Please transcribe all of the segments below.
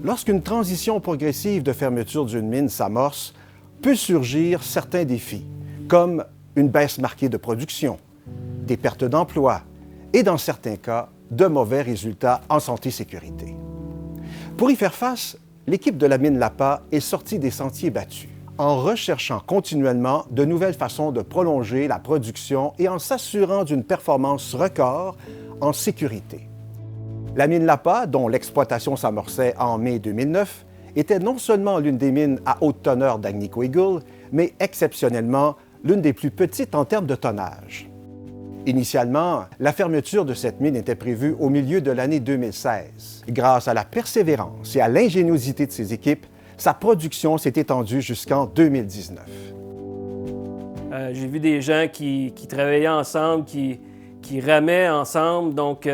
Lorsqu'une transition progressive de fermeture d'une mine s'amorce, peut surgir certains défis, comme une baisse marquée de production, des pertes d'emplois et, dans certains cas, de mauvais résultats en santé-sécurité. Pour y faire face, l'équipe de la mine Lapa est sortie des sentiers battus, en recherchant continuellement de nouvelles façons de prolonger la production et en s'assurant d'une performance record en sécurité. La mine Lapa, dont l'exploitation s'amorçait en mai 2009, était non seulement l'une des mines à haute teneur d'Agnico Eagle, mais exceptionnellement l'une des plus petites en termes de tonnage. Initialement, la fermeture de cette mine était prévue au milieu de l'année 2016. Grâce à la persévérance et à l'ingéniosité de ses équipes, sa production s'est étendue jusqu'en 2019. J'ai vu des gens qui travaillaient ensemble, qui ramaient ensemble, donc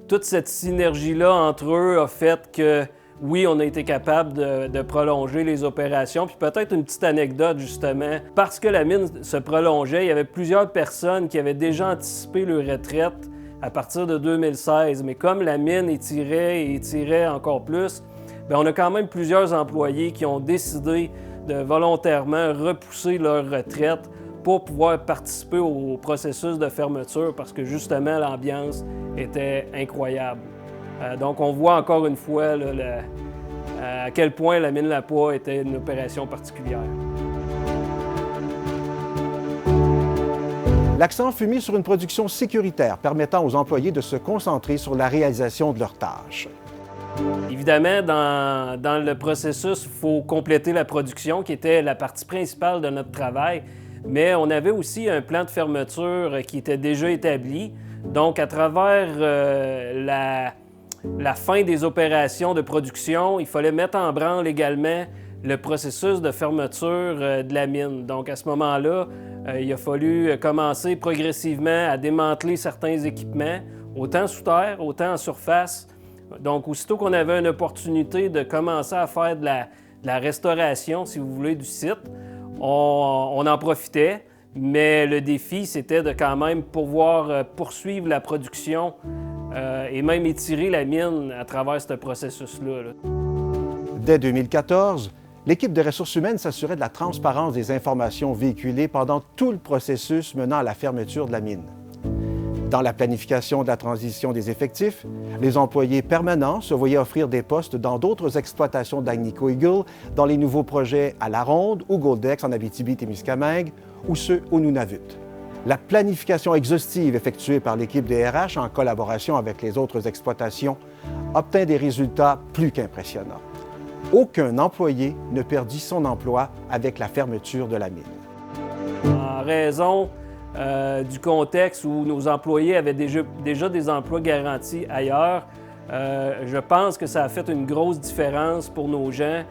toute cette synergie-là entre eux a fait que, oui, on a été capable de prolonger les opérations. Puis peut-être une petite anecdote, justement. Parce que la mine se prolongeait, il y avait plusieurs personnes qui avaient déjà anticipé leur retraite à partir de 2016. Mais comme la mine étirait encore plus, bien, on a quand même plusieurs employés qui ont décidé de volontairement repousser leur retraite pour pouvoir participer au processus de fermeture parce que, justement, l'ambiance était incroyable. Donc, on voit encore une fois là, à quel point la mine Lapa était une opération particulière. L'accent fut mis sur une production sécuritaire permettant aux employés de se concentrer sur la réalisation de leurs tâches. Évidemment, dans le processus, il faut compléter la production, qui était la partie principale de notre travail, mais on avait aussi un plan de fermeture qui était déjà établi. Donc, à travers la fin des opérations de production, il fallait mettre en branle également le processus de fermeture de la mine. Donc, à ce moment-là, il a fallu commencer progressivement à démanteler certains équipements, autant sous terre, autant en surface. Donc, aussitôt qu'on avait une opportunité de commencer à faire de la restauration, si vous voulez, du site, on en profitait. Mais le défi, c'était de quand même pouvoir poursuivre la production et même étirer la mine à travers ce processus-là. Dès 2014, l'équipe de ressources humaines s'assurait de la transparence des informations véhiculées pendant tout le processus menant à la fermeture de la mine. Dans la planification de la transition des effectifs, les employés permanents se voyaient offrir des postes dans d'autres exploitations d'Agnico Eagle, dans les nouveaux projets à La Ronde ou Goldex en Abitibi-Témiscamingue ou ceux au Nunavut. La planification exhaustive effectuée par l'équipe des RH en collaboration avec les autres exploitations obtint des résultats plus qu'impressionnants. Aucun employé ne perdit son emploi avec la fermeture de la mine. En raison du contexte où nos employés avaient déjà des emplois garantis ailleurs, je pense que ça a fait une grosse différence pour nos gens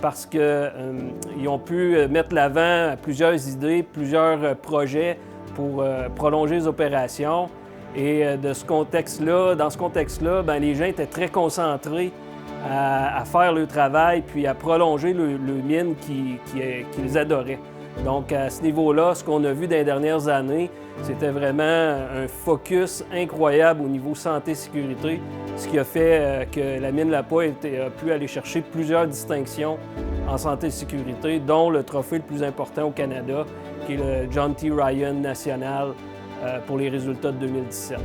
parce qu'ils ont pu mettre l'avant plusieurs idées, plusieurs projets pour prolonger les opérations. Et dans ce contexte-là, bien, les gens étaient très concentrés à faire le travail puis à prolonger le mine qu'ils adoraient. Donc, à ce niveau-là, ce qu'on a vu dans les dernières années, c'était vraiment un focus incroyable au niveau santé-sécurité, ce qui a fait que la mine Lapa a pu aller chercher plusieurs distinctions en santé-sécurité, dont le trophée le plus important au Canada, qui est le John T. Ryan National pour les résultats de 2017.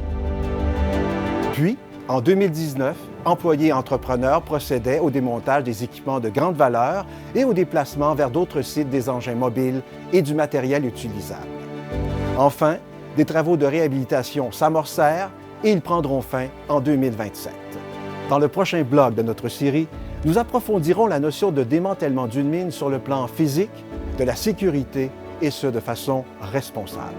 Puis, en 2019, employés et entrepreneurs procédaient au démontage des équipements de grande valeur et au déplacement vers d'autres sites des engins mobiles et du matériel utilisable. Enfin, des travaux de réhabilitation s'amorcèrent et ils prendront fin en 2027. Dans le prochain blog de notre série, nous approfondirons la notion de démantèlement d'une mine sur le plan physique, de la sécurité et ce de façon responsable.